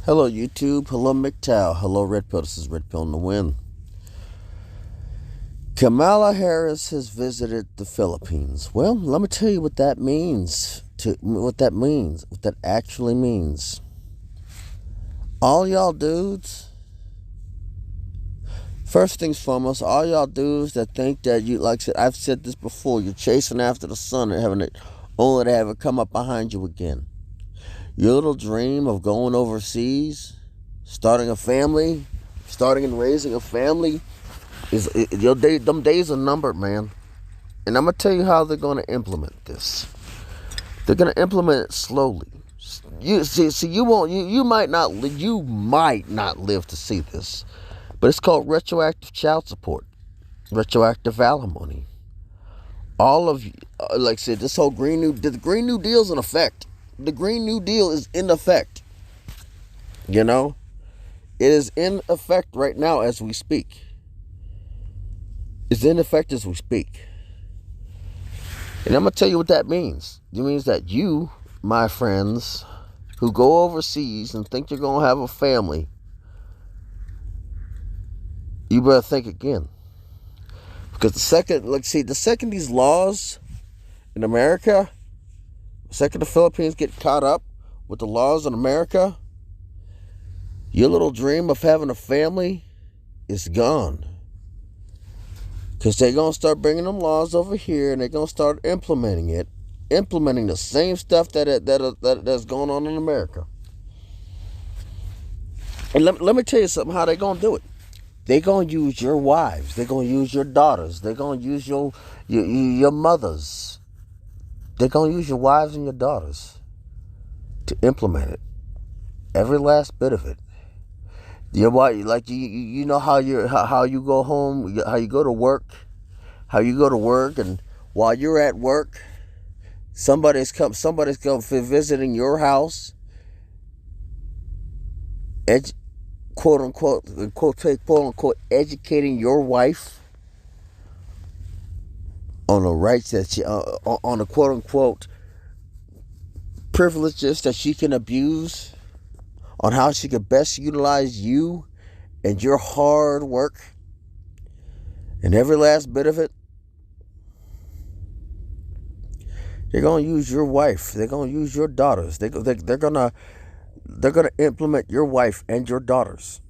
Hello, YouTube. Hello, MGTOW. Hello, Red Pill. This is Red Pill in the Wind. Kamala Harris has visited the Philippines. Well, let me tell you what that means. What that actually means. All y'all dudes, first things foremost, all y'all dudes that think that you, like I said, I've said this before, you're chasing after the sun and having it, only to have it come up behind you again. Your little dream of going overseas, starting a family, starting and raising a family, them days are numbered, man. And I'm gonna tell you how they're gonna implement this. They're gonna implement it slowly. You might not live to see this, but it's called retroactive child support, retroactive alimony. All of you, like I said, the Green New Deal's in effect. The Green New Deal is in effect. You know, it is in effect right now as we speak. It's in effect as we speak. And I'm going to tell you what that means. It means that you, my friends, who go overseas and think you're going to have a family, you better think again. Because the second these laws in America, the second the Philippines get caught up with the laws in America, your little dream of having a family is gone. Because they're going to start bringing them laws over here and they're going to start implementing the same stuff that's going on in America. And let me tell you something, how they're going to do it. They're going to use your wives. They're going to use your daughters. They're going to use your mothers. They're going to use your wives and your daughters to implement it. Every last bit of it. Your wife, like you know how you go home, how you go to work, and while you're at work, somebody's come visiting your house, quote unquote, educating your wife on the rights that on the quote unquote privileges that she can abuse, on how she could best utilize you and your hard work and every last bit of it. They're going to use your wife. They're going to use your daughters. They're going to implement your wife and your daughters.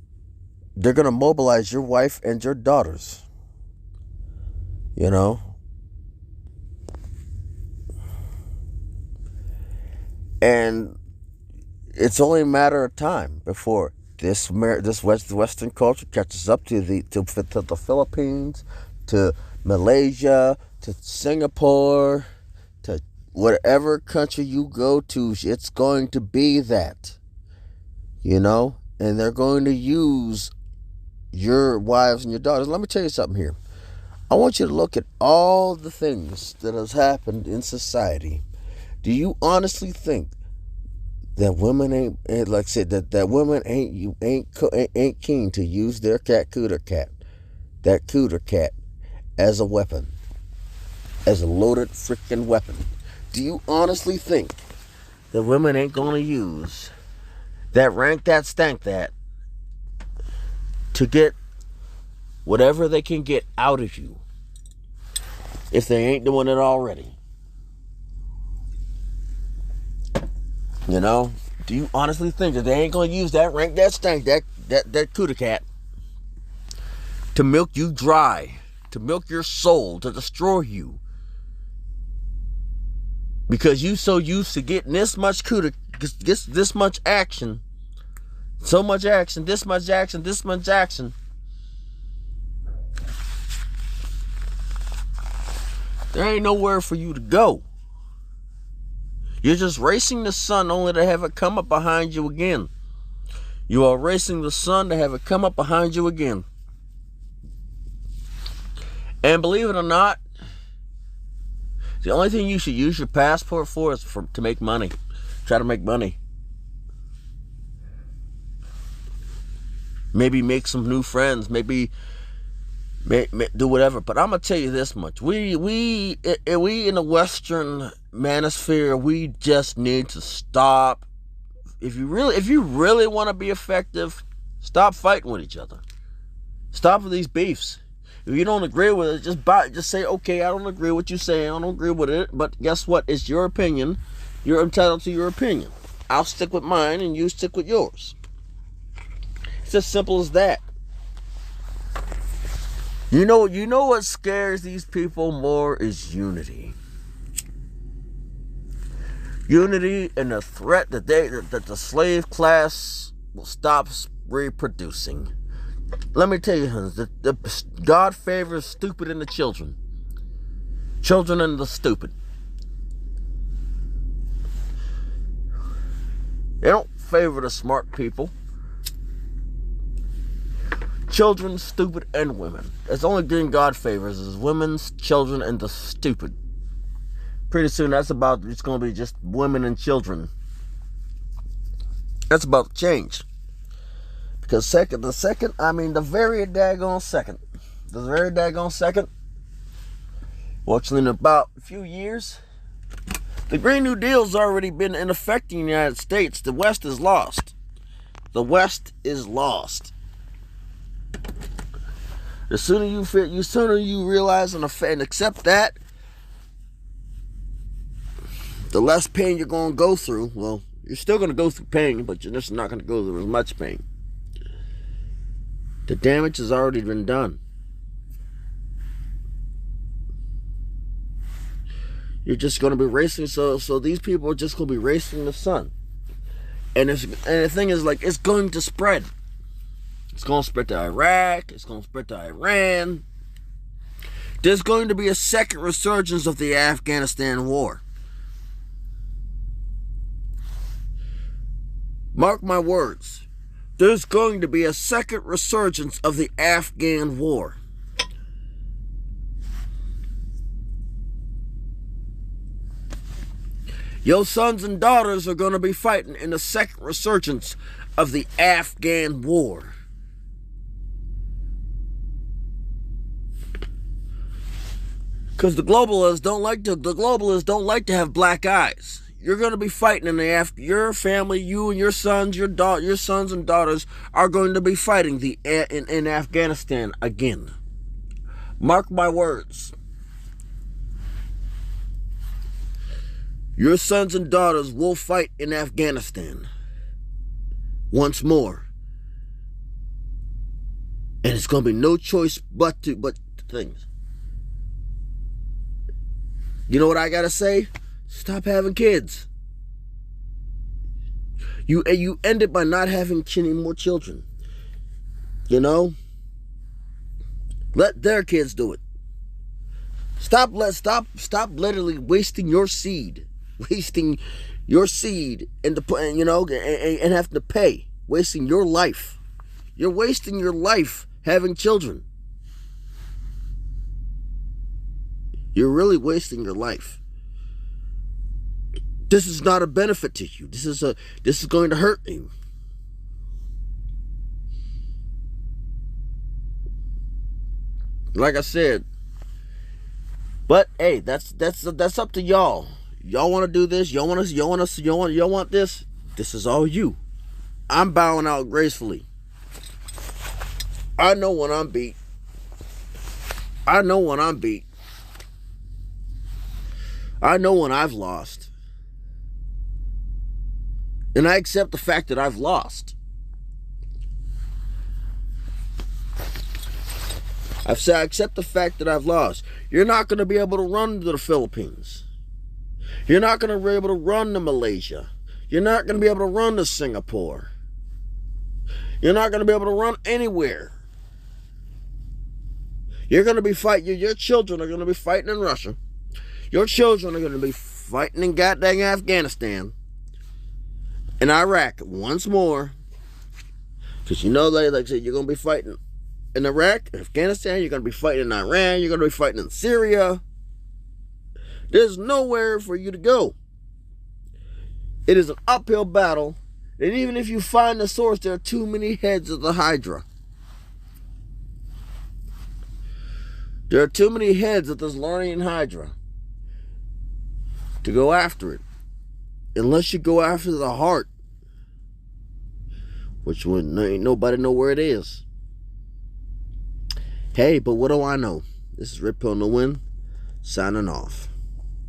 They're going to mobilize your wife and your daughters. You know? And it's only a matter of time before this Western culture catches up to the Philippines, to Malaysia, to Singapore, to whatever country you go to. It's going to be that, you know, and they're going to use your wives and your daughters. Let me tell you something here. I want you to look at all the things that has happened in society. Do you honestly think that women ain't like I said that women ain't keen to use their cooter cat as a weapon, as a loaded freaking weapon? Do you honestly think that women ain't gonna use that rank that stank that to get whatever they can get out of you if they ain't doing it already? You know, do you honestly think that they ain't gonna use that rank, that stank, that cooter cat to milk you dry, to milk your soul, to destroy you? Because you so used to getting this much this much action, so much action, this much action, this much action. There ain't nowhere for you to go. You're just racing the sun only to have it come up behind you again. You are racing the sun to have it come up behind you again. And believe it or not, the only thing you should use your passport for is to make money. Try to make money. Maybe make some new friends. Maybe do whatever. But I'm gonna tell you this much: we in the Western manosphere, we just need to stop if you really want to be effective, stop fighting with each other. Stop with these beefs. If you don't agree with it, just say, okay, I don't agree with what you say. I don't agree with it. But guess what? It's your opinion. You're entitled to your opinion. I'll stick with mine and you stick with yours. It's as simple as that. You know what scares these people more is unity. Unity and the threat that the slave class will stop reproducing. Let me tell you, God favors stupid and the children. Children and the stupid. They don't favor the smart people. Children, stupid, and women. That's the only thing God favors is women, children, and the stupid. Pretty soon it's going to be just women and children. That's about to change. Because the very daggone second, watching in about a few years, the Green New Deal's already been in effect in the United States. The West is lost. The West is lost. The sooner you realize and accept that, the less pain you're going to go through. Well, you're still going to go through pain, but you're just not going to go through as much pain. The damage has already been done. You're just going to be racing. So these people are just going to be racing the sun. And the thing is, like, it's going to spread. It's going to spread to Iraq. It's going to spread to Iran. There's going to be a second resurgence of the Afghanistan war. Mark my words. There's going to be a second resurgence of the Afghan war. Your sons and daughters are going to be fighting in the second resurgence of the Afghan war. Because the globalists don't like to have black eyes. You're going to be fighting in your family, you and your sons, your sons and daughters are going to be fighting in Afghanistan again. Mark my words. Your sons and daughters will fight in Afghanistan once more. And it's going to be no choice but things. You know what I got to say? Stop having kids. You end it by not having any more children. You know? Let their kids do it. Stop literally wasting your seed. Wasting your seed and having to pay. Wasting your life. You're wasting your life having children. You're really wasting your life. This is not a benefit to you. This is going to hurt you. Like I said. But hey, that's up to y'all. Y'all want to do this? Y'all want this? This is all you. I'm bowing out gracefully. I know when I'm beat. I know when I'm beat. I know when I've lost. And I accept the fact that I've lost. I accept the fact that I've lost. You're not going to be able to run to the Philippines. You're not going to be able to run to Malaysia. You're not going to be able to run to Singapore. You're not going to be able to run anywhere. You're going to be fighting. Your children are going to be fighting in Russia. Your children are going to be fighting in goddamn Afghanistan. In Iraq once more. Because like I said, you're going to be fighting in Iraq, Afghanistan, you're going to be fighting in Iran, you're going to be fighting in Syria. There's nowhere for you to go. It is an uphill battle. And even if you find the source, there are too many heads of the Hydra. There are too many heads of this Lernian Hydra to go after it. Unless you go after the heart. which when ain't nobody know where it is. Hey, but what do I know? This is Rip Pill in the Wind, signing off.